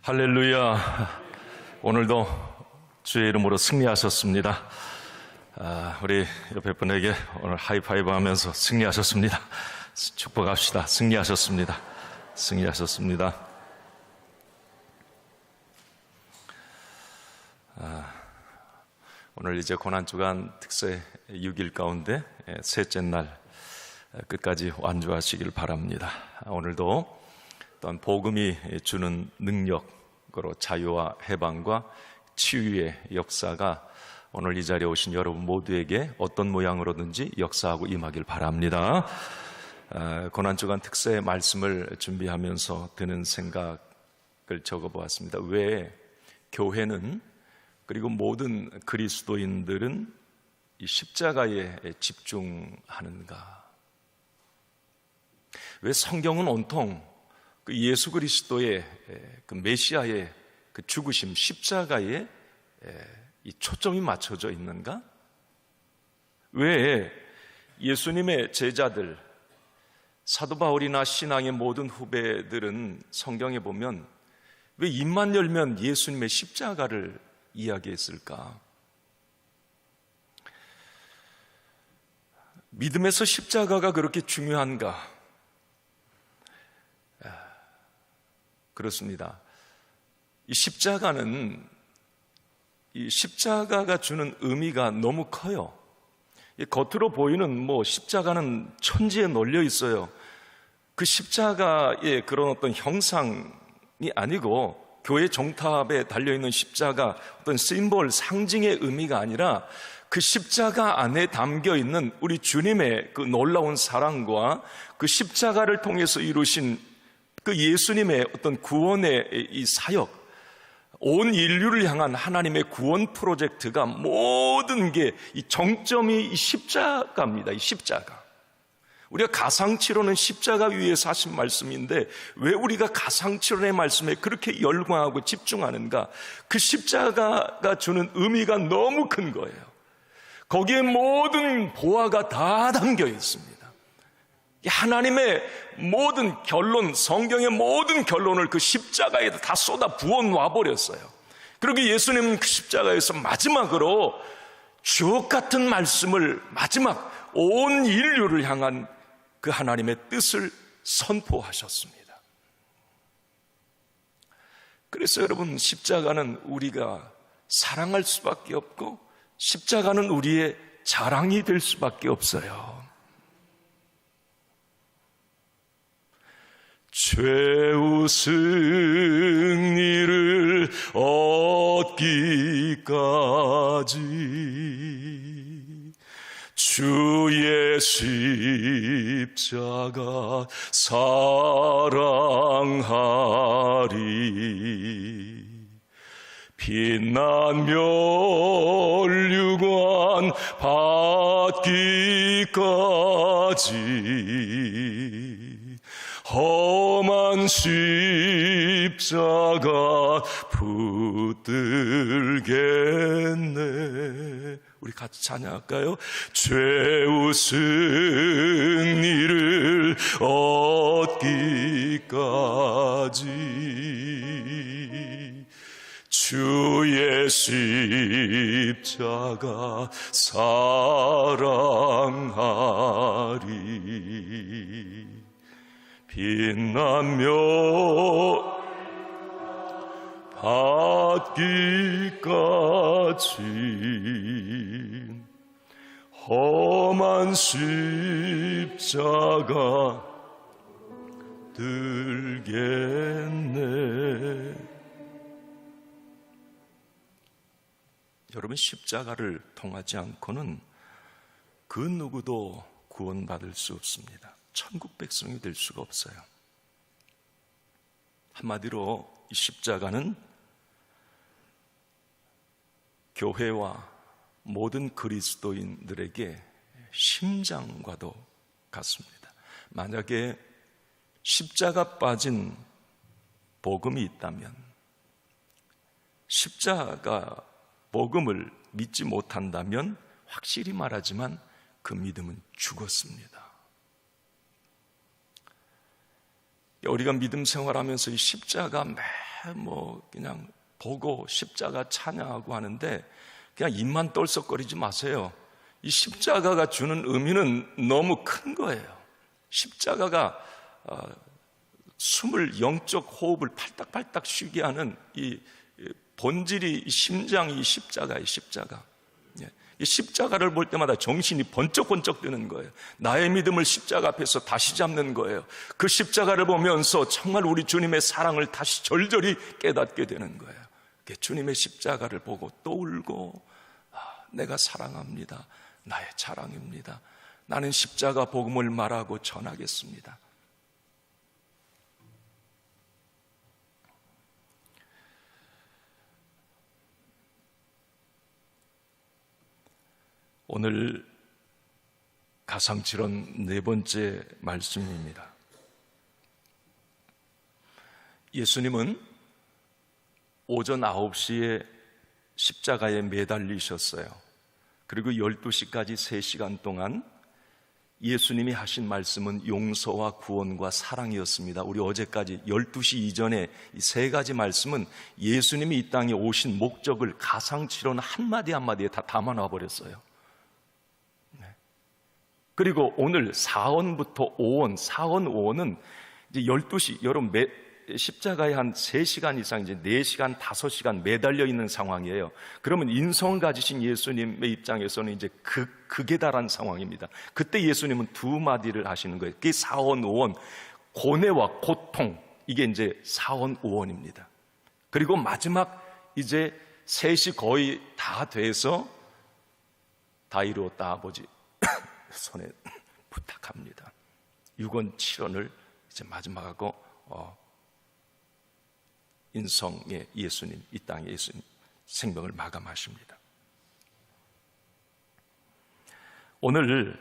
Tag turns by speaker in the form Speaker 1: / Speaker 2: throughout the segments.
Speaker 1: 할렐루야. 오늘도 주의 이름으로 승리하셨습니다. 우리 옆에 분에게 오늘 하이파이브 하면서 승리하셨습니다. 축복합시다. 승리하셨습니다. 승리하셨습니다. 오늘 이제 고난주간 특세 6일 가운데 셋째 날 끝까지 완주하시길 바랍니다. 오늘도 또한 복음이 주는 능력으로 자유와 해방과 치유의 역사가 오늘 이 자리에 오신 여러분 모두에게 어떤 모양으로든지 역사하고 임하길 바랍니다. 고난주간 특세 말씀을 준비하면서 드는 생각을 적어보았습니다. 왜 교회는 그리고 모든 그리스도인들은 이 십자가에 집중하는가? 왜 성경은 온통 그 예수 그리스도의 그 메시아의 그 죽으심 십자가에 이 초점이 맞춰져 있는가? 왜 예수님의 제자들, 사도 바울이나 신앙의 모든 후배들은 성경에 보면 왜 입만 열면 예수님의 십자가를 이야기했을까? 믿음에서 십자가가 그렇게 중요한가? 그렇습니다. 이 십자가가 주는 의미가 너무 커요. 겉으로 보이는 십자가는 천지에 널려 있어요. 그 십자가의 그런 어떤 형상이 아니고 교회 정탑에 달려있는 십자가 어떤 심볼, 상징의 의미가 아니라 그 십자가 안에 담겨있는 우리 주님의 그 놀라운 사랑과 그 십자가를 통해서 이루신 그 예수님의 어떤 구원의 이 사역, 온 인류를 향한 하나님의 구원 프로젝트가 모든 게 이 정점이 이 십자가입니다. 이 십자가. 우리가 가상치료는 십자가 위에서 하신 말씀인데 왜 우리가 가상치료의 말씀에 그렇게 열광하고 집중하는가? 그 십자가가 주는 의미가 너무 큰 거예요. 거기에 모든 보화가 다 담겨 있습니다. 하나님의 모든 결론, 성경의 모든 결론을 그 십자가에 다 쏟아 부어 놔버렸어요. 그리고 예수님은 그 십자가에서 마지막으로 주옥 같은 말씀을 마지막 온 인류를 향한 그 하나님의 뜻을 선포하셨습니다. 그래서 여러분, 십자가는 우리가 사랑할 수밖에 없고 십자가는 우리의 자랑이 될 수밖에 없어요. 최후 승리를 얻기까지 주의 십자가 사랑하리. 빛난 면류관 받기까지 험한 십자가 붙들겠네. 우리 같이 찬양할까요? 최후 승리를 얻기까지 주의 십자가 사랑하리. 빛나며 받기까지 험한 십자가 들겠네. 여러분, 십자가를 통하지 않고는 그 누구도 구원받을 수 없습니다. 천국 백성이 될 수가 없어요. 한마디로 이 십자가는 교회와 모든 그리스도인들에게 심장과도 같습니다. 만약에 십자가 빠진 복음이 있다면, 십자가 복음을 믿지 못한다면 확실히 말하지만 그 믿음은 죽었습니다. 우리가 믿음 생활하면서 이 십자가 그냥 보고 십자가 찬양하고 하는데 그냥 입만 떨썩거리지 마세요. 이 십자가가 주는 의미는 너무 큰 거예요. 십자가가 숨을, 영적 호흡을 팔딱팔딱 쉬게 하는 이 본질이, 이 심장이 십자가예요. 십자가. 이 십자가를 볼 때마다 정신이 번쩍번쩍 뜨는 거예요. 나의 믿음을 십자가 앞에서 다시 잡는 거예요. 그 십자가를 보면서 정말 우리 주님의 사랑을 다시 절절히 깨닫게 되는 거예요. 주님의 십자가를 보고 또 울고, 내가 사랑합니다. 나의 자랑입니다. 나는 십자가 복음을 말하고 전하겠습니다. 오늘 가상칠언 네 번째 말씀입니다. 예수님은 오전 9시에 십자가에 매달리셨어요. 그리고 12시까지 3시간 동안 예수님이 하신 말씀은 용서와 구원과 사랑이었습니다. 우리 어제까지 12시 이전에 이 세 가지 말씀은 예수님이 이 땅에 오신 목적을 가상칠언 한마디 한마디에 다 담아놔 버렸어요. 그리고 오늘 4원부터 5원, 4원, 5원은 이제 12시, 여러분 십자가에 한 3시간 이상, 이제 4시간, 5시간 매달려 있는 상황이에요. 그러면 인성을 가지신 예수님의 입장에서는 이제 극에 달한 상황입니다. 그때 예수님은 두 마디를 하시는 거예요. 그게 4원, 5원, 고뇌와 고통, 이게 이제 4원, 5원입니다. 그리고 마지막 이제 3시 거의 다 돼서 다 이루었다 아버지 손에 부탁합니다. 6원 7원을 이제 마지막하고 인성의 예수님, 이 땅의 예수님 생명을 마감하십니다. 오늘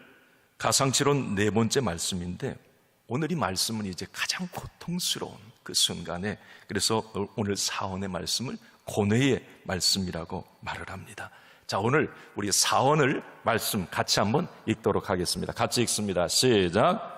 Speaker 1: 가상칠언 네 번째 말씀인데, 오늘 이 말씀은 이제 가장 고통스러운 그 순간에, 그래서 오늘 4원의 말씀을 고뇌의 말씀이라고 말을 합니다. 자, 오늘 우리 4원을 말씀 같이 한번 읽도록 하겠습니다. 같이 읽습니다. 시작.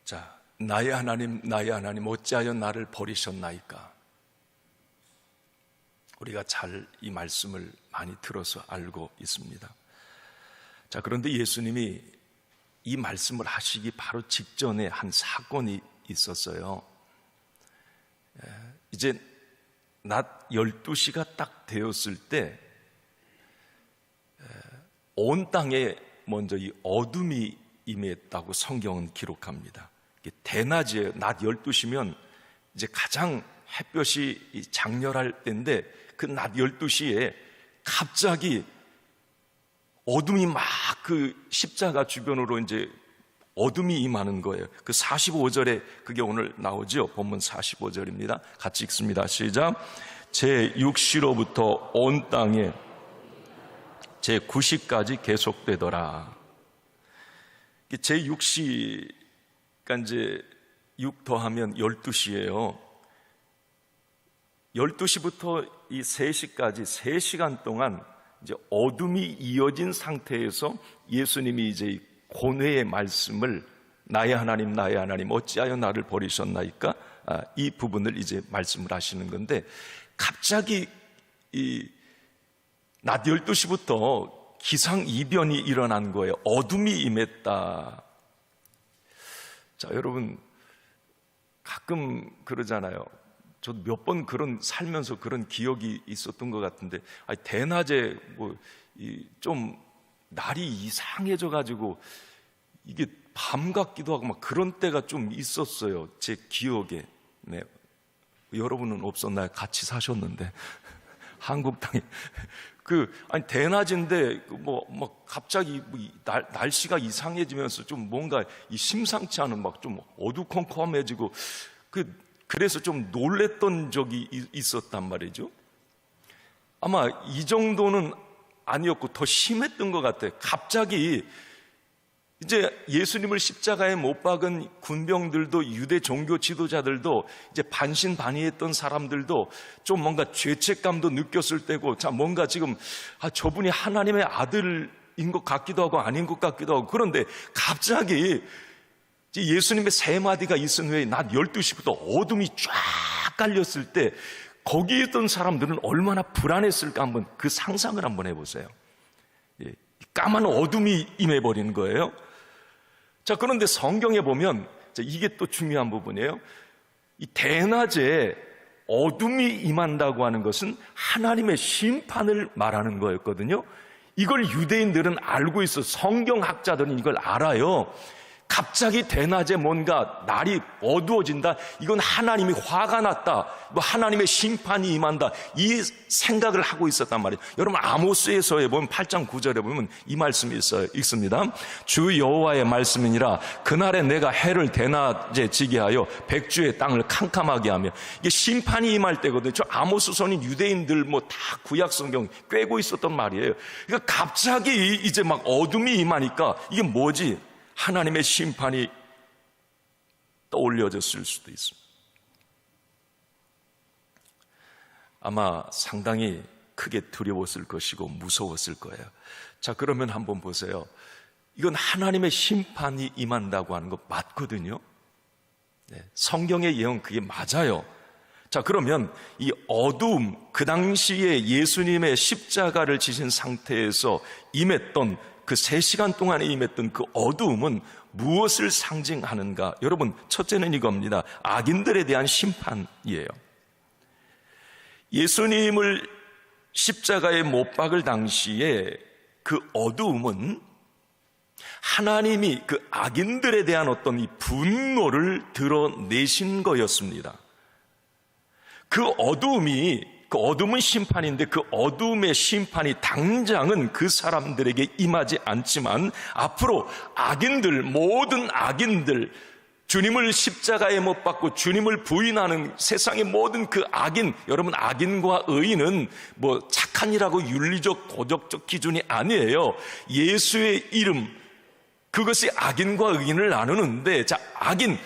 Speaker 1: 자, 나의 하나님, 나의 하나님, 어찌하여 나를 버리셨나이까? 우리가 잘 이 말씀을 많이 들어서 알고 있습니다. 자, 그런데 예수님이 이 말씀을 하시기 바로 직전에 한 사건이 있었어요. 이제 낮 12시가 딱 되었을 때 온 땅에 먼저 이 어둠이 임했다고 성경은 기록합니다. 대낮이에요. 낮 12시면 이제 가장 햇볕이 장렬할 때인데, 그 낮 12시에 갑자기 어둠이 막 그 십자가 주변으로 이제 어둠이 임하는 거예요. 그 45절에 그게 오늘 나오죠. 본문 45절입니다. 같이 읽습니다. 시작. 제6시로부터 온 땅에 제9시까지 계속되더라. 제6시가 이제 6 더하면 12시예요. 12시부터 이 3시까지 3시간 동안 이제 어둠이 이어진 상태에서 예수님이 이제 고뇌의 말씀을, 나의 하나님, 나의 하나님, 어찌하여 나를 버리셨나이까? 이 부분을 이제 말씀을 하시는 건데, 갑자기 이 낮 12시부터 기상이변이 일어난 거예요. 어둠이 임했다. 자, 여러분 가끔 그러잖아요. 저도 몇 번 살면서 그런 기억이 있었던 것 같은데, 대낮에 좀 날이 이상해져 가지고 이게 밤 같기도 하고 막 그런 때가 좀 있었어요. 제 기억에. 네. 여러분은 없었나요? 같이 사셨는데. 한국 땅에. 대낮인데, 갑자기 날씨가 이상해지면서 좀 뭔가 심상치 않은 좀 어두컴컴해지고, 그래서 좀 놀랬던 적이 있었단 말이죠. 아마 이 정도는 아니었고 더 심했던 것 같아요. 갑자기 이제 예수님을 십자가에 못 박은 군병들도, 유대 종교 지도자들도, 이제 반신반의했던 사람들도 좀 뭔가 죄책감도 느꼈을 때고, 자, 뭔가 지금 저분이 하나님의 아들인 것 같기도 하고 아닌 것 같기도 하고. 그런데 갑자기 예수님의 세 마디가 있은 후에 낮 12시부터 어둠이 쫙 깔렸을 때 거기에 있던 사람들은 얼마나 불안했을까 한번 그 상상을 한번 해보세요. 까만 어둠이 임해버리는 거예요. 자, 그런데 성경에 보면 이게 또 중요한 부분이에요. 이 대낮에 어둠이 임한다고 하는 것은 하나님의 심판을 말하는 거였거든요. 이걸 유대인들은 알고 있어. 성경학자들은 이걸 알아요. 갑자기 대낮에 뭔가 날이 어두워진다, 이건 하나님이 화가 났다, 뭐 하나님의 심판이 임한다, 이 생각을 하고 있었단 말이에요. 여러분, 아모스에서에 보면 8장 9절에 보면 이 말씀이 있습니다. 주 여호와의 말씀이니라. 그날에 내가 해를 대낮에 지게 하여 백주의 땅을 캄캄하게 하며. 이게 심판이 임할 때거든요. 저 아모스서는 유대인들 뭐 다 구약 성경 꿰고 있었던 말이에요. 그러니까 갑자기 이제 막 어둠이 임하니까 이게 뭐지? 하나님의 심판이 떠올려졌을 수도 있습니다. 아마 상당히 크게 두려웠을 것이고 무서웠을 거예요. 자, 그러면 한번 보세요. 이건 하나님의 심판이 임한다고 하는 거 맞거든요. 네, 성경의 예언 그게 맞아요. 자, 그러면 이 어두움, 그 당시에 예수님의 십자가를 지신 상태에서 임했던 그 3시간 동안에 임했던 그 어두움은 무엇을 상징하는가? 여러분, 첫째는 이겁니다. 악인들에 대한 심판이에요. 예수님을 십자가에 못 박을 당시에 그 어두움은 하나님이 그 악인들에 대한 어떤 이 분노를 드러내신 거였습니다. 그 어둠은 심판인데 그 어둠의 심판이 당장은 그 사람들에게 임하지 않지만 앞으로 악인들, 모든 악인들, 주님을 십자가에 못 박고 주님을 부인하는 세상의 모든 그 악인, 여러분, 악인과 의인은 뭐 착한이라고 윤리적 도덕적 기준이 아니에요. 예수의 이름, 그것이 악인과 의인을 나누는데, 자, 악인,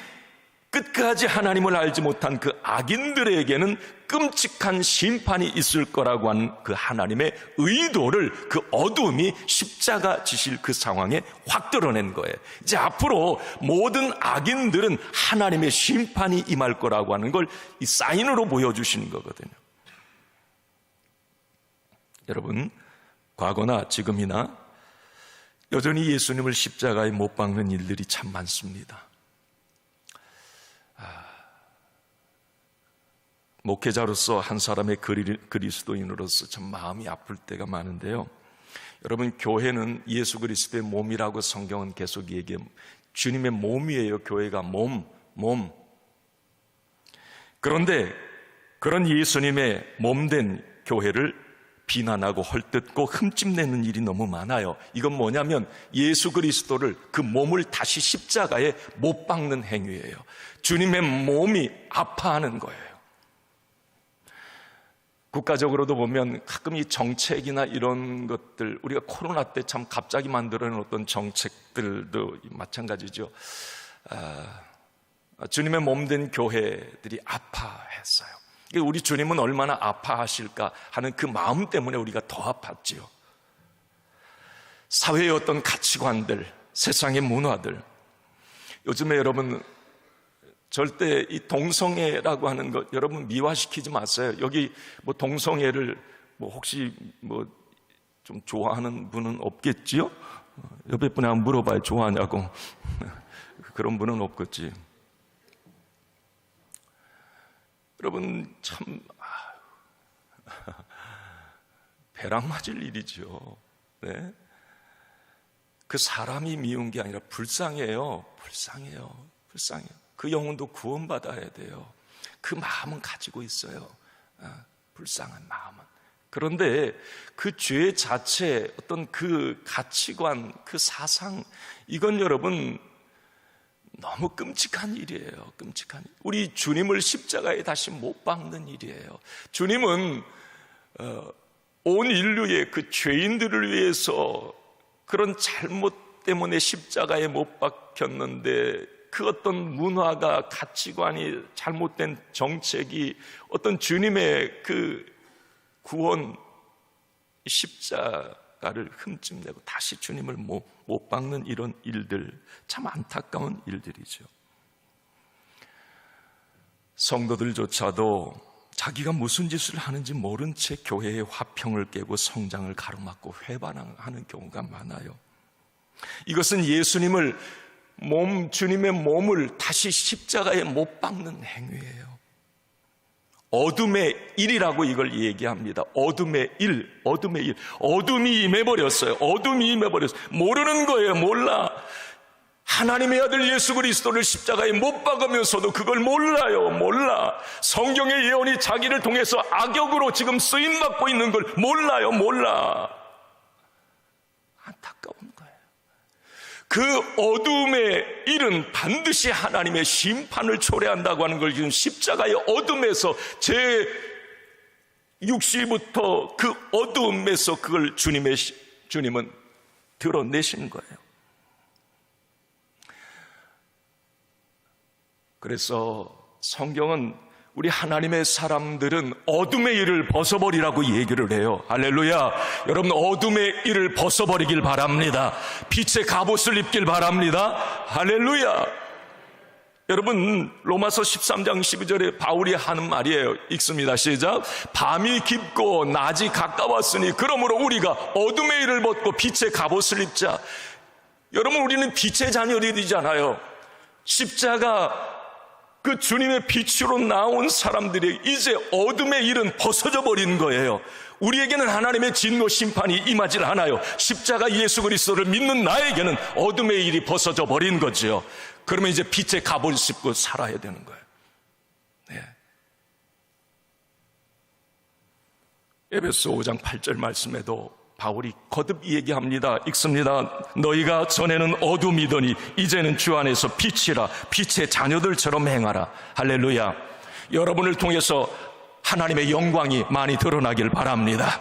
Speaker 1: 끝까지 하나님을 알지 못한 그 악인들에게는 끔찍한 심판이 있을 거라고 하는 그 하나님의 의도를 그 어두움이 십자가 지실 그 상황에 확 드러낸 거예요. 이제 앞으로 모든 악인들은 하나님의 심판이 임할 거라고 하는 걸 이 사인으로 보여주시는 거거든요. 여러분, 과거나 지금이나 여전히 예수님을 십자가에 못 박는 일들이 참 많습니다. 목회자로서 한 사람의 그리스도인으로서 참 마음이 아플 때가 많은데요. 여러분, 교회는 예수 그리스도의 몸이라고 성경은 계속 얘기해요. 주님의 몸이에요. 교회가 몸. 그런데 그런 예수님의 몸된 교회를 비난하고 헐뜯고 흠집내는 일이 너무 많아요. 이건 뭐냐면 예수 그리스도를, 그 몸을 다시 십자가에 못 박는 행위예요. 주님의 몸이 아파하는 거예요. 국가적으로도 보면 가끔 이 정책이나 이런 것들, 우리가 코로나 때 참 갑자기 만들어낸 어떤 정책들도 마찬가지죠. 주님의 몸된 교회들이 아파했어요. 우리 주님은 얼마나 아파하실까 하는 그 마음 때문에 우리가 더 아팠지요. 사회의 어떤 가치관들, 세상의 문화들. 요즘에 여러분, 절대 이 동성애라고 하는 것 여러분 미화시키지 마세요. 여기 뭐 동성애를 뭐 혹시 뭐 좀 좋아하는 분은 없겠지요? 옆에 분에 한번 물어봐요. 좋아하냐고. 그런 분은 없겠지. 여러분, 참 배랑 맞을 일이죠. 네? 그 사람이 미운 게 아니라 불쌍해요. 그 영혼도 구원받아야 돼요. 그 마음은 가지고 있어요. 불쌍한 마음은. 그런데 그 죄 자체, 어떤 그 가치관, 그 사상, 이건 여러분 너무 끔찍한 일이에요. 끔찍한 일. 우리 주님을 십자가에 다시 못 박는 일이에요. 주님은 온 인류의 그 죄인들을 위해서 그런 잘못 때문에 십자가에 못 박혔는데 그 어떤 문화가, 가치관이, 잘못된 정책이 어떤 주님의 그 구원 십자가를 흠집내고 다시 주님을 못 박는 이런 일들, 참 안타까운 일들이죠. 성도들조차도 자기가 무슨 짓을 하는지 모른 채 교회의 화평을 깨고 성장을 가로막고 회반하는 경우가 많아요. 이것은 예수님의 주님의 몸을 다시 십자가에 못 박는 행위예요. 어둠의 일이라고 이걸 얘기합니다. 어둠의 일. 어둠이 임해버렸어요. 모르는 거예요. 몰라. 하나님의 아들 예수 그리스도를 십자가에 못 박으면서도 그걸 몰라. 성경의 예언이 자기를 통해서 악역으로 지금 쓰임받고 있는 걸 몰라. 안타까운 거예요. 그 어둠의 일은 반드시 하나님의 심판을 초래한다고 하는 걸 지금 십자가의 어둠에서 제 6시부터 그 어둠에서 그걸 주님은 드러내신 거예요. 그래서 성경은 우리 하나님의 사람들은 어둠의 일을 벗어버리라고 얘기를 해요. 할렐루야. 여러분, 어둠의 일을 벗어버리길 바랍니다. 빛의 갑옷을 입길 바랍니다. 할렐루야. 여러분, 로마서 13장 12절에 바울이 하는 말이에요. 읽습니다. 시작. 밤이 깊고 낮이 가까웠으니 그러므로 우리가 어둠의 일을 벗고 빛의 갑옷을 입자. 여러분, 우리는 빛의 자녀들이잖아요. 십자가 그 주님의 빛으로 나온 사람들이 이제 어둠의 일은 벗어져 버린 거예요. 우리에게는 하나님의 진노 심판이 임하질 않아요. 십자가 예수 그리스도를 믿는 나에게는 어둠의 일이 벗어져 버린 거죠. 그러면 이제 빛의 갑옷을 입고 살아야 되는 거예요. 네. 에베소 5장 8절 말씀에도 바울이 거듭 얘기합니다. 읽습니다. 너희가 전에는 어둠이더니 이제는 주 안에서 빛이라. 빛의 자녀들처럼 행하라. 할렐루야. 여러분을 통해서 하나님의 영광이 많이 드러나길 바랍니다.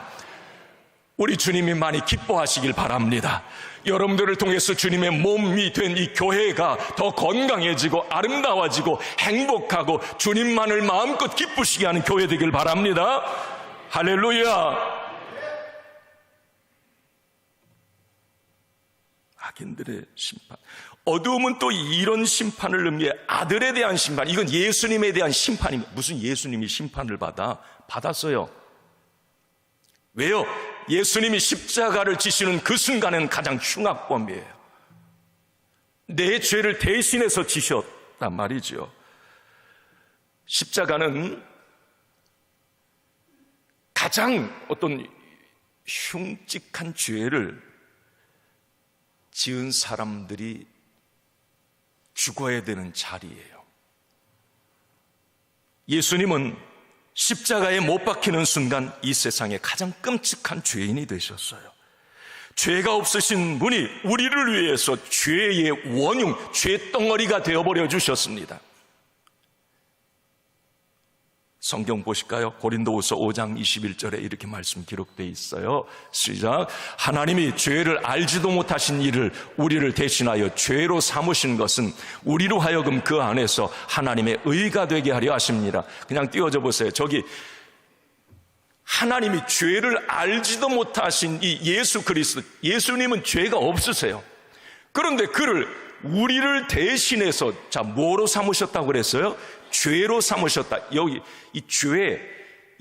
Speaker 1: 우리 주님이 많이 기뻐하시길 바랍니다. 여러분들을 통해서 주님의 몸이 된 이 교회가 더 건강해지고 아름다워지고 행복하고 주님만을 마음껏 기쁘시게 하는 교회 되길 바랍니다. 할렐루야. 악인들의 심판. 어두움은 또 이런 심판을 의미해 아들에 대한 심판. 이건 예수님에 대한 심판입니다. 무슨 예수님이 심판을 받았어요. 왜요? 예수님이 십자가를 지시는 그 순간은 가장 흉악범이에요. 내 죄를 대신해서 지셨단 말이죠. 십자가는 가장 어떤 흉측한 죄를 지은 사람들이 죽어야 되는 자리예요. 예수님은 십자가에 못 박히는 순간 이 세상에 가장 끔찍한 죄인이 되셨어요. 죄가 없으신 분이 우리를 위해서 죄의 원흉, 죄덩어리가 되어버려 주셨습니다. 성경 보실까요? 고린도후서 5장 21절에 이렇게 말씀 기록되어 있어요. 시작. 하나님이 죄를 알지도 못하신 이를 우리를 대신하여 죄로 삼으신 것은 우리로 하여금 그 안에서 하나님의 의가 되게 하려 하십니다. 그냥 띄워져 보세요. 저기 하나님이 죄를 알지도 못하신 이 예수 그리스도, 예수님은 죄가 없으세요. 그런데 그를 우리를 대신해서 뭐로 삼으셨다고 그랬어요? 죄로 삼으셨다. 여기 이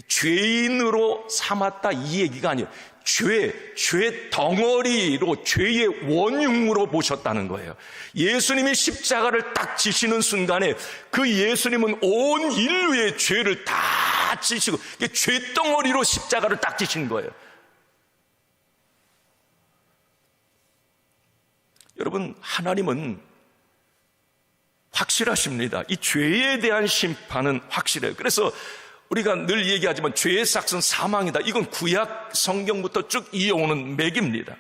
Speaker 1: 죄인으로 삼았다 이 얘기가 아니에요. 죄 덩어리로, 죄의 원흉으로 보셨다는 거예요. 예수님이 십자가를 딱 지시는 순간에 그 예수님은 온 인류의 죄를 다 지시고 죄 덩어리로 십자가를 딱 지신 거예요. 여러분, 하나님은 확실하십니다. 이 죄에 대한 심판은 확실해요. 그래서 우리가 늘 얘기하지만 죄의 삭은 사망이다. 이건 구약 성경부터 쭉 이어오는 맥입니다.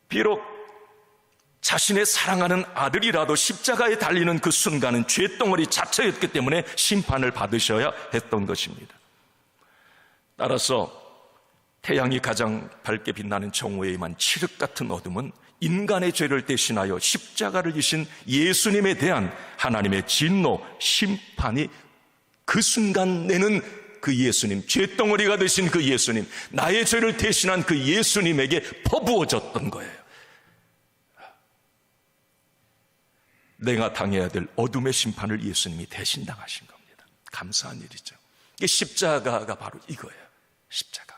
Speaker 1: 비록 자신의 사랑하는 아들이라도 십자가에 달리는 그 순간은 죄덩어리 자체였기 때문에 심판을 받으셔야 했던 것입니다. 따라서 태양이 가장 밝게 빛나는 정오에 임한 칠흑 같은 어둠은 인간의 죄를 대신하여 십자가를 지신 예수님에 대한 하나님의 진노, 심판이 그 순간 내는 그 예수님, 죄덩어리가 되신 그 예수님, 나의 죄를 대신한 그 예수님에게 퍼부어졌던 거예요. 내가 당해야 될 어둠의 심판을 예수님이 대신 당하신 겁니다. 감사한 일이죠. 이게 십자가가 바로 이거예요. 십자가.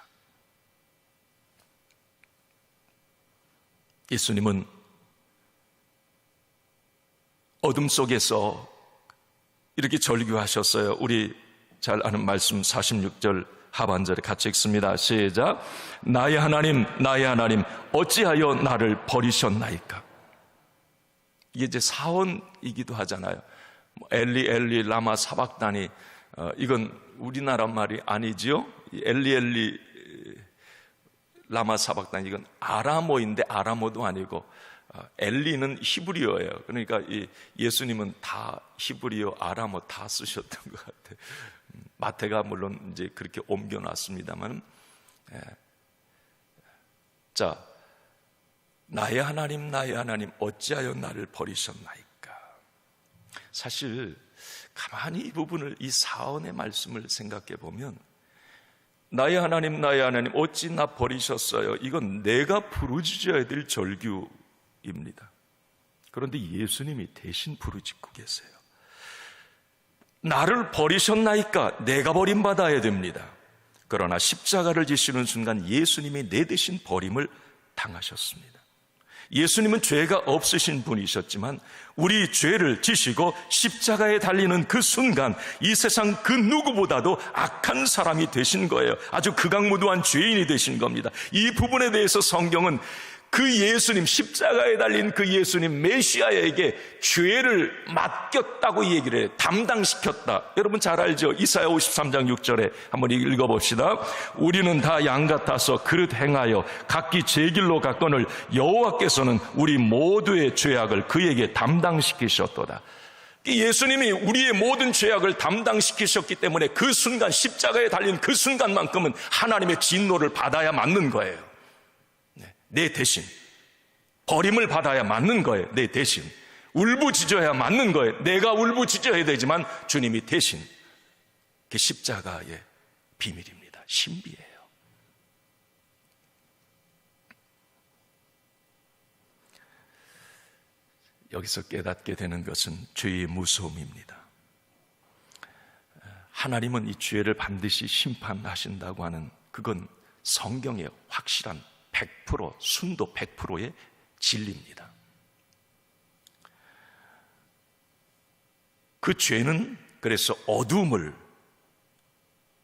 Speaker 1: 예수님은 어둠 속에서 이렇게 절규하셨어요. 우리 잘 아는 말씀 46절 하반절에 같이 읽습니다. 시작. 나의 하나님, 나의 하나님, 어찌하여 나를 버리셨나이까? 이게 이제 사원이기도 하잖아요. 엘리 엘리 라마 사박다니, 이건 우리나라 말이 아니지요. 엘리 엘리 라마 사박다니, 이건 아람어인데 아람어도 아니고 엘리는 히브리어예요. 그러니까 예수님은 다 히브리어, 아람어 다 쓰셨던 것 같아요. 마태가 물론 이제 그렇게 옮겨놨습니다만, 자, 나의 하나님, 나의 하나님, 어찌하여 나를 버리셨나이까? 사실 가만히 이 부분을, 이 사언의 말씀을 생각해 보면, 나의 하나님, 나의 하나님, 어찌 나 버리셨어요? 이건 내가 부르짖어야 될 절규입니다. 그런데 예수님이 대신 부르짖고 계세요. 나를 버리셨나이까? 내가 버림받아야 됩니다. 그러나 십자가를 지시는 순간 예수님이 내 대신 버림을 당하셨습니다. 예수님은 죄가 없으신 분이셨지만 우리 죄를 지시고 십자가에 달리는 그 순간 이 세상 그 누구보다도 악한 사람이 되신 거예요. 아주 극악무도한 죄인이 되신 겁니다. 이 부분에 대해서 성경은 그 예수님, 십자가에 달린 그 예수님 메시아에게 죄를 맡겼다고 얘기를 해요. 담당시켰다. 여러분 잘 알죠? 이사야 53장 6절에 한번 읽어봅시다. 우리는 다 양 같아서 그릇 행하여 각기 제 길로 갔거늘 여호와께서는 우리 모두의 죄악을 그에게 담당시키셨도다. 예수님이 우리의 모든 죄악을 담당시키셨기 때문에 그 순간, 십자가에 달린 그 순간만큼은 하나님의 진노를 받아야 맞는 거예요. 내 대신 버림을 받아야 맞는 거예요. 내 대신 울부짖어야 맞는 거예요. 내가 울부짖어야 되지만 주님이 대신. 그게 십자가의 비밀입니다. 신비예요. 여기서 깨닫게 되는 것은 죄의 무서움입니다. 하나님은 이 죄를 반드시 심판하신다고 하는, 그건 성경의 확실한 100%, 순도 100%의 진리입니다. 그 죄는 그래서 어둠을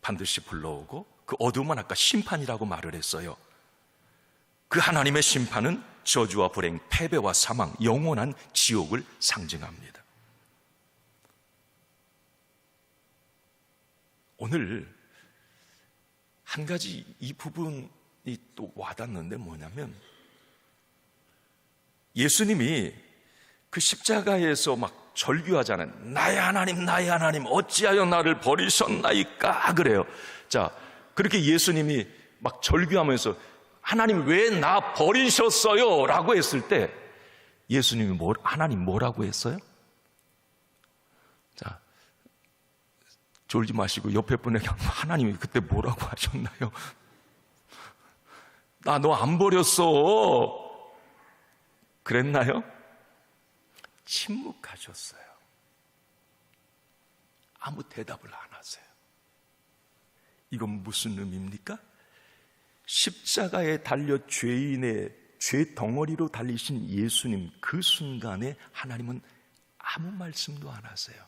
Speaker 1: 반드시 불러오고, 그 어둠은 아까 심판이라고 말을 했어요. 그 하나님의 심판은 저주와 불행, 패배와 사망, 영원한 지옥을 상징합니다. 오늘 한 가지 이 부분이 또 와닿는데 뭐냐면, 예수님이 그 십자가에서 막 절규하잖아요. 나의 하나님, 나의 하나님, 어찌하여 나를 버리셨나이까? 그래요. 자, 그렇게 예수님이 막 절규하면서 하나님 왜 나 버리셨어요? 라고 했을 때 예수님이 하나님 뭐라고 했어요? 자, 졸지 마시고 옆에 분에게 하나님이 그때 뭐라고 하셨나요? 나 너 안 버렸어. 그랬나요? 침묵하셨어요. 아무 대답을 안 하세요. 이건 무슨 의미입니까? 십자가에 달려 죄인의 죄 덩어리로 달리신 예수님, 그 순간에 하나님은 아무 말씀도 안 하세요.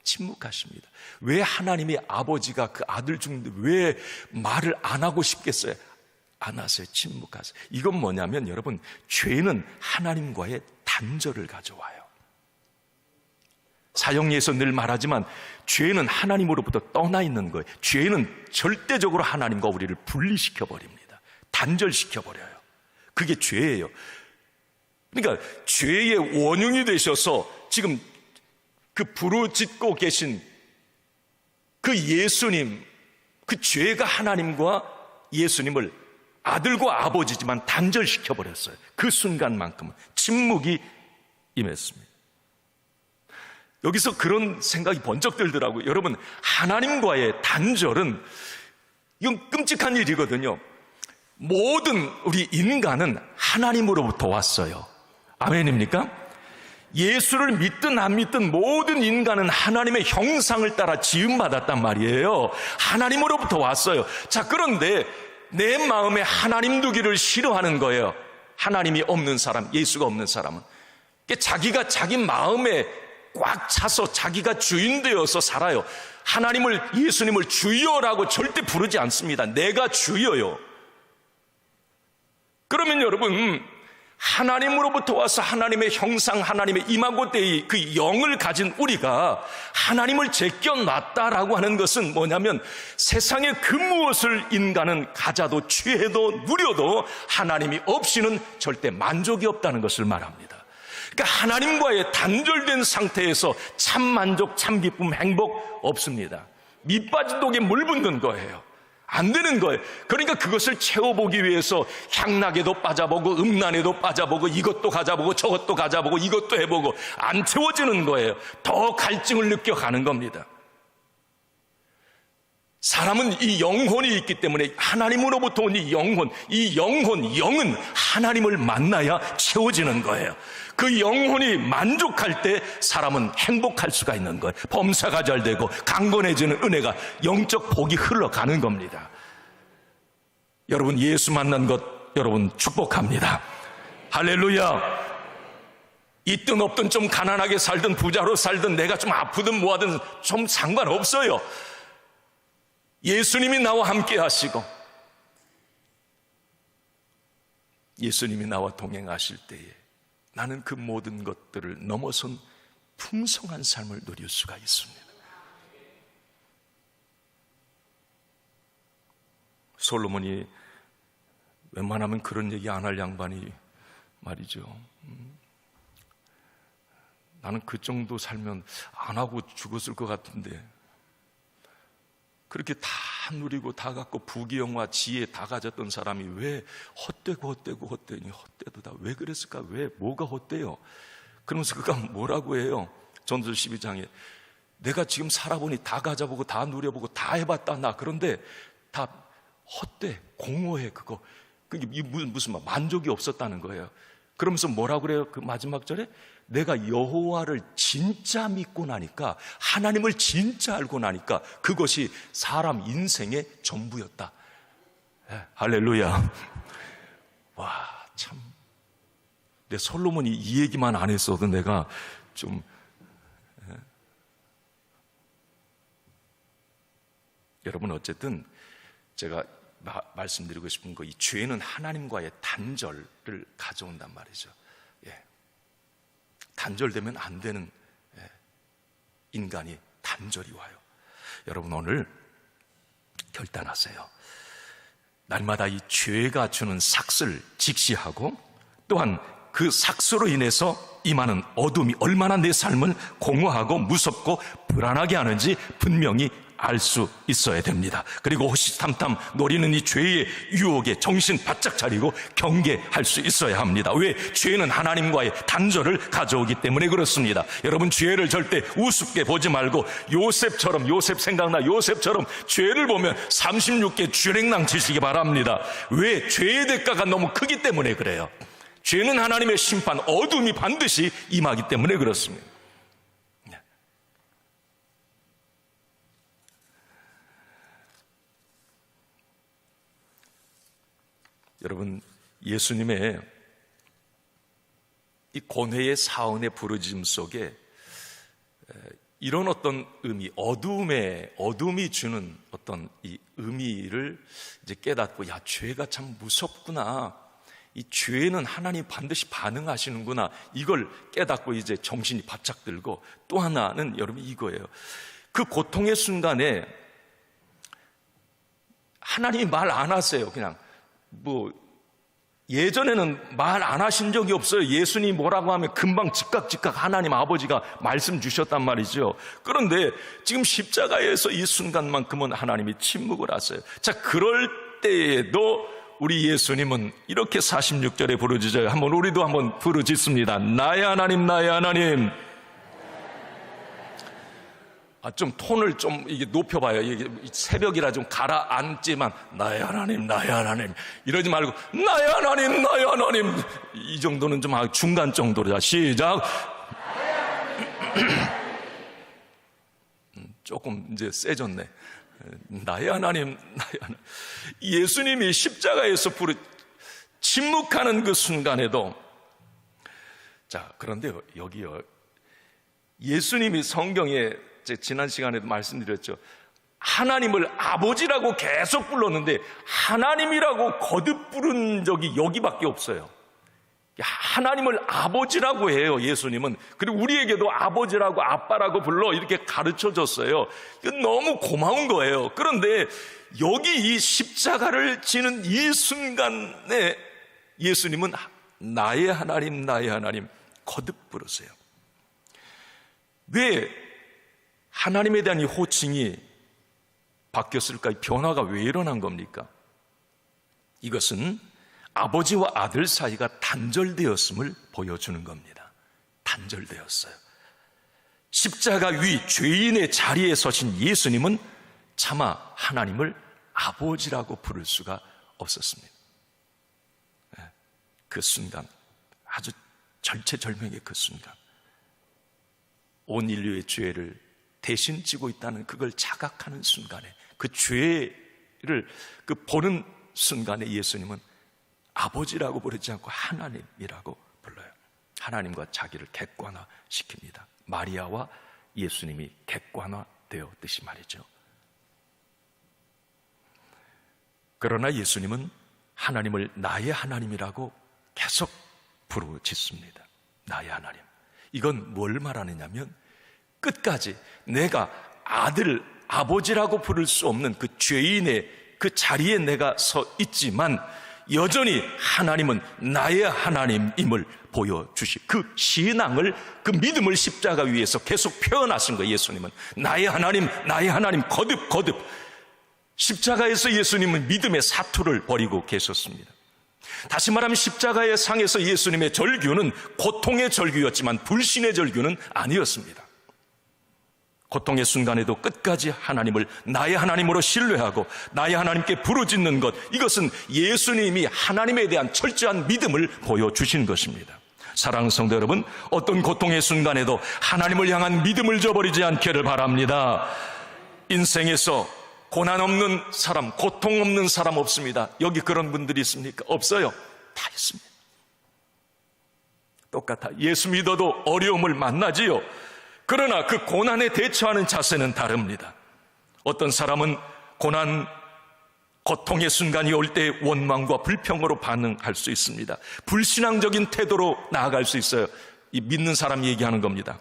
Speaker 1: 침묵하십니다. 왜 하나님의 아버지가 그 아들 죽는데 왜 말을 안 하고 싶겠어요? 안 하세요. 침묵하세요. 이건 뭐냐면 여러분, 죄는 하나님과의 단절을 가져와요. 사형리에서 늘 말하지만 죄는 하나님으로부터 떠나 있는 거예요. 죄는 절대적으로 하나님과 우리를 분리시켜 버립니다. 단절시켜 버려요. 그게 죄예요. 그러니까 죄의 원흉이 되셔서 지금 그 부르짖고 계신 그 예수님, 그 죄가 하나님과 예수님을 아들과 아버지지만 단절시켜버렸어요. 그 순간만큼은 침묵이 임했습니다. 여기서 그런 생각이 번쩍 들더라고요. 여러분, 하나님과의 단절은 이건 끔찍한 일이거든요. 모든 우리 인간은 하나님으로부터 왔어요. 아멘입니까? 예수를 믿든 안 믿든 모든 인간은 하나님의 형상을 따라 지음받았단 말이에요. 하나님으로부터 왔어요. 자, 그런데 내 마음에 하나님 두기를 싫어하는 거예요. 하나님이 없는 사람, 예수가 없는 사람은. 자기가 자기 마음에 꽉 차서 자기가 주인 되어서 살아요. 하나님을, 예수님을 주여라고 절대 부르지 않습니다. 내가 주여요. 그러면 여러분, 하나님으로부터 와서 하나님의 형상, 하나님의 이마고대의 그 영을 가진 우리가 하나님을 제껴놨다라고 하는 것은 뭐냐면, 세상의 그 무엇을 인간은 가져도 취해도 누려도 하나님이 없이는 절대 만족이 없다는 것을 말합니다. 그러니까 하나님과의 단절된 상태에서 참 만족, 참 기쁨, 행복 없습니다. 밑 빠진 독에 물 붓는 거예요. 안 되는 거예요. 그러니까 그것을 채워보기 위해서 향락에도 빠져보고 음란에도 빠져보고 이것도 가져보고 저것도 가져보고 이것도 해보고 안 채워지는 거예요. 더 갈증을 느껴가는 겁니다. 사람은 이 영혼이 있기 때문에 하나님으로부터 온 이 영혼, 영은 하나님을 만나야 채워지는 거예요. 그 영혼이 만족할 때 사람은 행복할 수가 있는 거예요. 범사가 잘 되고 강건해지는 은혜가, 영적 복이 흘러가는 겁니다. 여러분, 예수 만난 것 여러분 축복합니다. 할렐루야. 있든 없든 좀 가난하게 살든 부자로 살든 내가 좀 아프든 뭐하든 좀 상관없어요. 예수님이 나와 함께 하시고 예수님이 나와 동행하실 때에 나는 그 모든 것들을 넘어선 풍성한 삶을 누릴 수가 있습니다. 솔로몬이 웬만하면 그런 얘기 안 할 양반이 말이죠. 나는 그 정도 살면 안 하고 죽었을 것 같은데, 그렇게 다 누리고 다 갖고 부귀영화 지혜 다 가졌던 사람이 왜 헛되니 헛되도 다 왜 그랬을까? 왜 뭐가 헛돼요? 그러면서 그가 뭐라고 해요? 전도서 12장에 내가 지금 살아보니 다 가져보고 다 누려보고 다 해봤다 나. 그런데 다 헛돼, 공허해. 그거 그게 무슨 만족이 없었다는 거예요. 그러면서 뭐라고 그래요? 그 마지막 절에 내가 여호와를 진짜 믿고 나니까, 하나님을 진짜 알고 나니까 그것이 사람 인생의 전부였다. 할렐루야. 와, 참. 내 솔로몬이 이 얘기만 안 했어도 내가 좀 여러분, 어쨌든 제가 말씀드리고 싶은 거, 이 죄는 하나님과의 단절을 가져온단 말이죠. 단절되면 안 되는 인간이 단절이 와요. 여러분, 오늘 결단하세요. 날마다 이 죄가 주는 삭슬 직시하고, 또한 그 삭스로 인해서 임하는 어둠이 얼마나 내 삶을 공허하고 무섭고 불안하게 하는지 분명히 알 수 있어야 됩니다. 그리고 호시탐탐 노리는 이 죄의 유혹에 정신 바짝 차리고 경계할 수 있어야 합니다. 왜? 죄는 하나님과의 단절을 가져오기 때문에 그렇습니다. 여러분, 죄를 절대 우습게 보지 말고 요셉처럼, 요셉 생각나, 요셉처럼 죄를 보면 36개 주랭랑 치시기 바랍니다. 왜? 죄의 대가가 너무 크기 때문에 그래요. 죄는 하나님의 심판, 어둠이 반드시 임하기 때문에 그렇습니다. 여러분, 예수님의 이 고뇌의 사언의 부르짖음 속에 이런 어떤 의미, 어둠이 주는 어떤 이 의미를 이제 깨닫고, 야, 죄가 참 무섭구나. 이 죄는 하나님 반드시 반응하시는구나. 이걸 깨닫고 이제 정신이 바짝 들고, 또 하나는 여러분 이거예요. 그 고통의 순간에 하나님이 말 안 하세요. 그냥 예전에는 말 안 하신 적이 없어요. 예수님이 뭐라고 하면 금방 즉각 하나님 아버지가 말씀 주셨단 말이죠. 그런데 지금 십자가에서 이 순간만큼은 하나님이 침묵을 하세요. 자, 그럴 때에도 우리 예수님은 이렇게 46절에 부르짖어요. 우리도 한번 부르짖습니다. 나의 하나님, 나의 하나님. 좀 톤을 좀 이게 높여봐요. 이게 새벽이라 좀 가라앉지만, 나의 하나님, 나의 하나님. 이러지 말고, 나의 하나님, 나의 하나님. 이 정도는 좀 중간 정도로. 시작. 조금 이제 세졌네. 나의 하나님, 나의 하나님. 예수님이 십자가에서 침묵하는 그 순간에도, 자, 그런데요, 여기요. 예수님이 성경에 지난 시간에도 말씀드렸죠. 하나님을 아버지라고 계속 불렀는데 하나님이라고 거듭 부른 적이 여기밖에 없어요. 하나님을 아버지라고 해요, 예수님은. 그리고 우리에게도 아버지라고 아빠라고 불러 이렇게 가르쳐 줬어요. 이건 너무 고마운 거예요. 그런데 여기 이 십자가를 지는 이 순간에 예수님은 나의 하나님, 나의 하나님 거듭 부르세요. 왜 하나님에 대한 이 호칭이 바뀌었을까? 이 변화가 왜 일어난 겁니까? 이것은 아버지와 아들 사이가 단절되었음을 보여주는 겁니다. 단절되었어요. 십자가 위 죄인의 자리에 서신 예수님은 차마 하나님을 아버지라고 부를 수가 없었습니다. 그 순간, 아주 절체절명의 그 순간, 온 인류의 죄를 대신 지고 있다는 그걸 자각하는 순간에, 그 죄를 보는 순간에 예수님은 아버지라고 부르지 않고 하나님이라고 불러요. 하나님과 자기를 객관화시킵니다. 마리아와 예수님이 객관화되었듯이 말이죠. 그러나 예수님은 하나님을 나의 하나님이라고 계속 부르짖습니다. 나의 하나님. 이건 뭘 말하느냐면 끝까지 내가 아버지라고 부를 수 없는 그 죄인의 그 자리에 내가 서 있지만 여전히 하나님은 나의 하나님임을 보여주시, 신앙을, 그 믿음을 십자가 위에서 계속 표현하신 거예요. 예수님은 나의 하나님, 나의 하나님 거듭. 십자가에서 예수님은 믿음의 사투를 벌이고 계셨습니다. 다시 말하면 십자가의 상에서 예수님의 절규는 고통의 절규였지만 불신의 절규는 아니었습니다. 고통의 순간에도 끝까지 하나님을 나의 하나님으로 신뢰하고 나의 하나님께 부르짖는 것, 이것은 예수님이 하나님에 대한 철저한 믿음을 보여주신 것입니다. 사랑하는 성도 여러분, 어떤 고통의 순간에도 하나님을 향한 믿음을 저버리지 않기를 바랍니다. 인생에서 고난 없는 사람, 고통 없는 사람 없습니다. 여기 그런 분들이 있습니까? 없어요. 다 있습니다. 똑같아. 예수 믿어도 어려움을 만나지요. 그러나 그 고난에 대처하는 자세는 다릅니다. 어떤 사람은 고통의 순간이 올 때 원망과 불평으로 반응할 수 있습니다. 불신앙적인 태도로 나아갈 수 있어요. 이 믿는 사람 얘기하는 겁니다.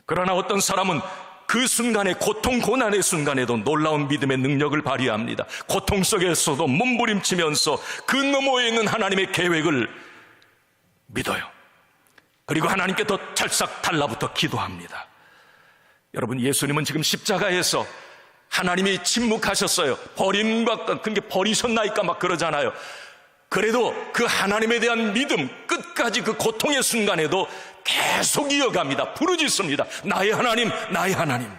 Speaker 1: 그러나 어떤 사람은 그 순간에, 고난의 순간에도 놀라운 믿음의 능력을 발휘합니다. 고통 속에서도 몸부림치면서 그 너머에 있는 하나님의 계획을 믿어요. 그리고 하나님께 더 찰싹 달라붙어 기도합니다. 여러분, 예수님은 지금 십자가에서 하나님이 침묵하셨어요. 그게 버리셨나이까 막 그러잖아요. 그래도 그 하나님에 대한 믿음, 끝까지 그 고통의 순간에도 계속 이어갑니다. 부르짖습니다. 나의 하나님, 나의 하나님.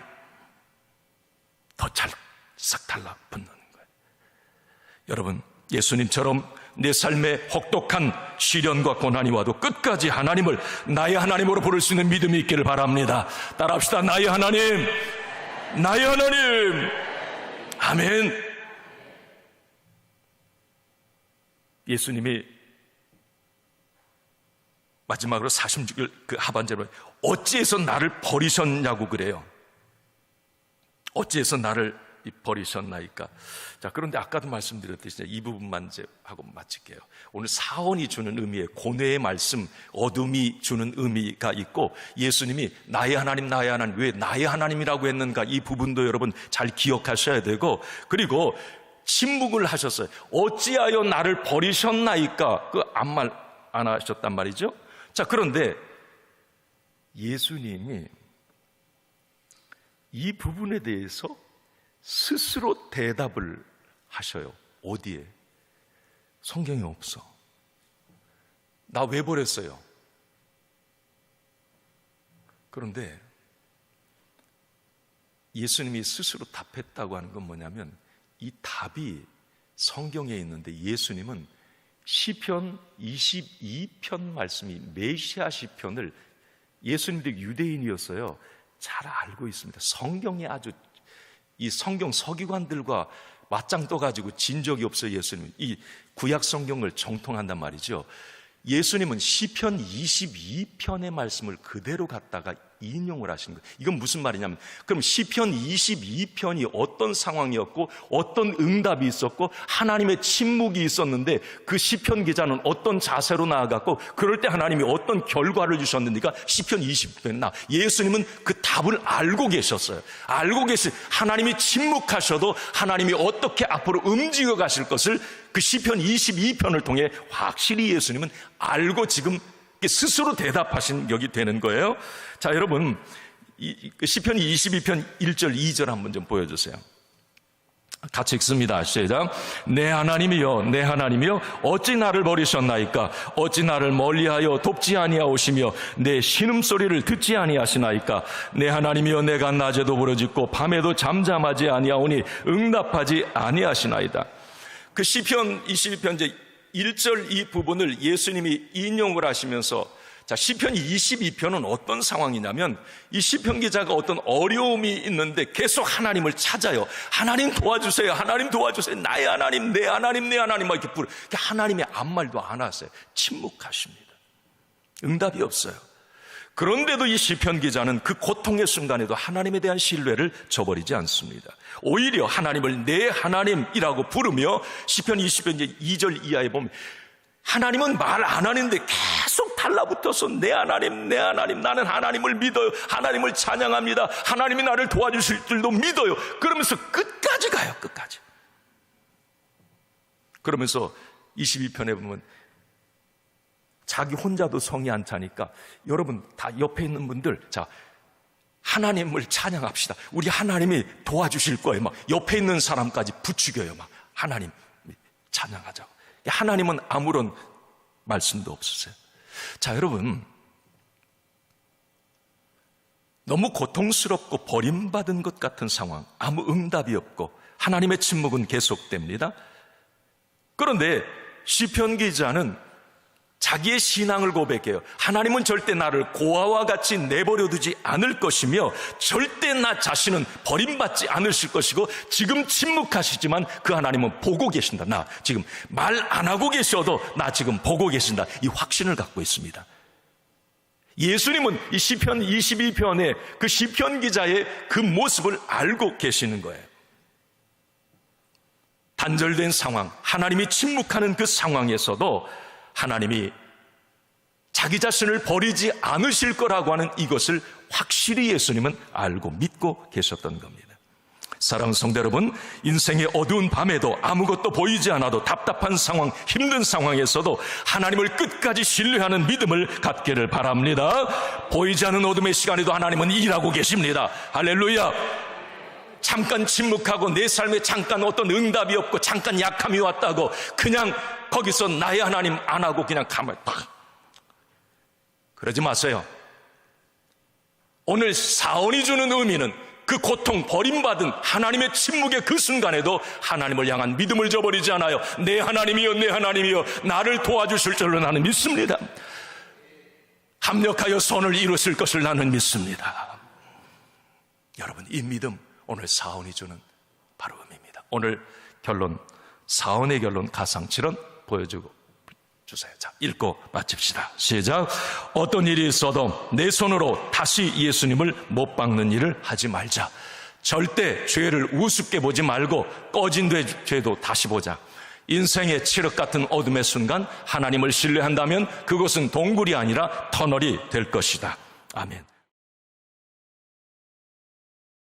Speaker 1: 더 찰싹 달라붙는 거예요. 여러분, 예수님처럼 내 삶에 혹독한 시련과 고난이 와도 끝까지 하나님을 나의 하나님으로 부를 수 있는 믿음이 있기를 바랍니다. 따라합시다. 나의 하나님, 나의 하나님. 아멘. 예수님이 마지막으로 46절 그 하반절에 어찌해서 나를 버리셨냐고 그래요. 어찌해서 나를 버리셨나이까. 자, 그런데 아까도 말씀드렸듯이 이 부분만 이제 하고 마칠게요. 오늘 사원이 주는 의미에 고뇌의 말씀, 어둠이 주는 의미가 있고, 예수님이 나의 하나님, 나의 하나님, 왜 나의 하나님이라고 했는가, 이 부분도 여러분 잘 기억하셔야 되고, 그리고 침묵을 하셨어요. 어찌하여 나를 버리셨나이까, 그 아무 말 안 하셨단 말이죠. 자, 그런데 예수님이 이 부분에 대해서 스스로 대답을 하셔요. 어디에? 성경에 없어. 나 왜 버렸어요? 그런데 예수님이 스스로 답했다고 하는 건 뭐냐면, 이 답이 성경에 있는데 예수님은 시편 22편 말씀이 메시아 시편을, 예수님도 유대인이었어요, 잘 알고 있습니다. 성경에 아주, 이 성경 서기관들과 맞짱 떠가지고 진 적이 없어요. 예수님 이 구약 성경을 정통한단 말이죠. 예수님은 시편 22편의 말씀을 그대로 갖다가 인용을 하신 거예요. 이건 무슨 말이냐면, 그럼 시편 22편이 어떤 상황이었고 어떤 응답이 있었고 하나님의 침묵이 있었는데 그 시편 기자는 어떤 자세로 나아갔고 그럴 때 하나님이 어떤 결과를 주셨는지가 시편 22편에 나. 예수님은 그 답을 알고 계셨어요. 알고 하나님이 침묵하셔도 하나님이 어떻게 앞으로 움직여 가실 것을 그 시편 22편을 통해 확실히 예수님은 알고 지금 스스로 대답하신 격이 되는 거예요. 자, 여러분, 시편 22편 1절 2절 한번 좀 보여주세요. 같이 읽습니다. 시작. 내 하나님이여, 내 하나님이여, 어찌 나를 버리셨나이까? 어찌 나를 멀리하여 돕지 아니하오시며 내 신음소리를 듣지 아니하시나이까? 내 하나님이여, 내가 낮에도 부르짖고 밤에도 잠잠하지 아니하오니 응답하지 아니하시나이다. 그 시편 22편 이제 1절 이 부분을 예수님이 인용을 하시면서, 자, 시편 22편은 어떤 상황이냐면, 이 시편 기자가 어떤 어려움이 있는데 계속 하나님을 찾아요. 하나님 도와주세요, 하나님 도와주세요, 나의 하나님, 내 하나님, 내 하나님 막 이렇게 부르. 하나님의 아무 말도 안 하세요. 침묵하십니다. 응답이 없어요. 그런데도 이 시편 기자는 그 고통의 순간에도 하나님에 대한 신뢰를 저버리지 않습니다. 오히려 하나님을 내 하나님이라고 부르며 시편 20편 2절 이하에 보면 하나님은 말 안 하는데 계속 달라붙어서 내 하나님, 내 하나님, 나는 하나님을 믿어요, 하나님을 찬양합니다, 하나님이 나를 도와주실 줄도 믿어요. 그러면서 끝까지 가요. 끝까지. 그러면서 22편에 보면 자기 혼자도 성이 안 차니까, 여러분 다 옆에 있는 분들, 자, 하나님을 찬양합시다, 우리 하나님이 도와주실 거예요. 막 옆에 있는 사람까지 부추겨요. 막 하나님 찬양하자고. 하나님은 아무런 말씀도 없으세요. 자, 여러분, 너무 고통스럽고 버림받은 것 같은 상황, 아무 응답이 없고 하나님의 침묵은 계속됩니다. 그런데 시편 기자는 자기의 신앙을 고백해요. 하나님은 절대 나를 고아와 같이 내버려 두지 않을 것이며 절대 나 자신은 버림받지 않으실 것이고, 지금 침묵하시지만 그 하나님은 보고 계신다. 나 지금 말 안 하고 계셔도 나 지금 보고 계신다. 이 확신을 갖고 있습니다. 예수님은 이 시편 22편의 그 시편 기자의 그 모습을 알고 계시는 거예요. 단절된 상황, 하나님이 침묵하는 그 상황에서도 하나님이 자기 자신을 버리지 않으실 거라고 하는 이것을 확실히 예수님은 알고 믿고 계셨던 겁니다. 사랑하는 성도 여러분, 인생의 어두운 밤에도 아무것도 보이지 않아도 답답한 상황, 힘든 상황에서도 하나님을 끝까지 신뢰하는 믿음을 갖기를 바랍니다. 보이지 않는 어둠의 시간에도 하나님은 일하고 계십니다. 할렐루야. 잠깐 침묵하고 내 삶에 잠깐 어떤 응답이 없고 잠깐 약함이 왔다고 그냥 거기서 나의 하나님 안 하고 그냥 가만히 팍, 그러지 마세요. 오늘 사언이 주는 의미는 그 고통, 버림받은 하나님의 침묵의 그 순간에도 하나님을 향한 믿음을 저버리지 않아요. 내 하나님이여, 내 하나님이여, 나를 도와주실 줄로 나는 믿습니다. 합력하여 선을 이루실 것을 나는 믿습니다. 여러분, 이 믿음 오늘 사언이 주는 바로 의미입니다. 오늘 결론, 사언의 결론 가상칠은 보여주고 주세요. 자, 읽고 마칩시다. 시작. 어떤 일이 있어도 내 손으로 다시 예수님을 못 박는 일을 하지 말자. 절대 죄를 우습게 보지 말고 꺼진 죄도 다시 보자. 인생의 칠흑 같은 어둠의 순간 하나님을 신뢰한다면 그것은 동굴이 아니라 터널이 될 것이다. 아멘.